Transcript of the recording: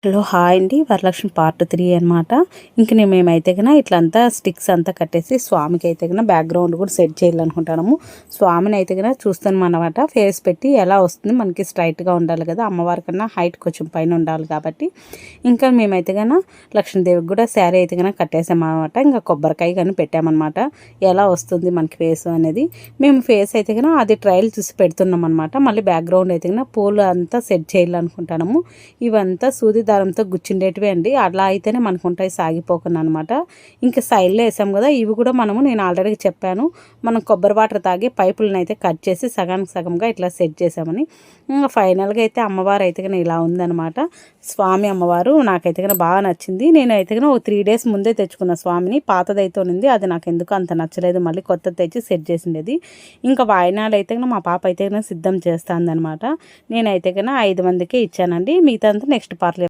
Hello hi అండి, Varalakshmi part 3 అనమాట. ఇంక మేమైతే కన్నా ఇట్లంతా స్టిక్స్ అంతా కట్టేసి స్వామికి అయితే కన్నా బ్యాక్గ్రౌండ్ కూడా సెట్ చేయాలనుకుంటున్నాము. స్వామిని అయితే కన్నా చూస్తాం అనమాట. ఫేస్ పెట్టి ఎలా వస్తుంది, మనకి స్ట్రైట్గా ఉండాలి కదా, అమ్మవారి కన్నా హైట్ కొంచెం పైన ఉండాలి కాబట్టి ఇంకా మేమైతే కన్నా లక్ష్మీదేవికి కూడా శారీ అయితే కన్నా కట్టేసామన్నమాట. ఇంకా కొబ్బరికాయ కానీ పెట్టామన్నమాట. ఎలా వస్తుంది మనకి ఫేస్ అనేది మేము ఫేస్ అయితే కన్నా అది ట్రయల్ చూసి పెడుతున్నాం అనమాట. మళ్ళీ బ్యాక్గ్రౌండ్ అయితే కన్నా పూలు అంతా సెట్ చేయాలనుకుంటున్నాము. ఇవంతా సూది దారంతో గుచ్చిండేటివి అండి. అలా అయితేనే మనకు ఉంటాయి, సాగిపోకుండా అనమాట. ఇంకా సైడ్లో వేసాం కదా, ఇవి కూడా నేను ఆల్రెడీ చెప్పాను, మనం కొబ్బరి వాటర్ తాగి పైపులను అయితే కట్ చేసి సగానికి సగంగా ఇట్లా సెట్ చేసామని. ఇంకా ఫైనల్గా అయితే అమ్మవారు అయితే కానీ ఇలా ఉందనమాట. స్వామి అమ్మవారు నాకైతే కానీ బాగా నచ్చింది. నేను అయితే కానీ ఒక 3 days ముందే తెచ్చుకున్న స్వామిని. పాతదైతే ఉంది, అది నాకు ఎందుకు అంత నచ్చలేదు, మళ్ళీ కొత్తది తెచ్చి సెట్ చేసిండేది. ఇంకా వాయినాలు అయితే కానీ మా పాప అయితే కానీ సిద్ధం చేస్తుందనమాట. నేనైతే కానీ 5 మందికే ఇచ్చానండి, మిగతా అంతా నెక్స్ట్ పార్లర్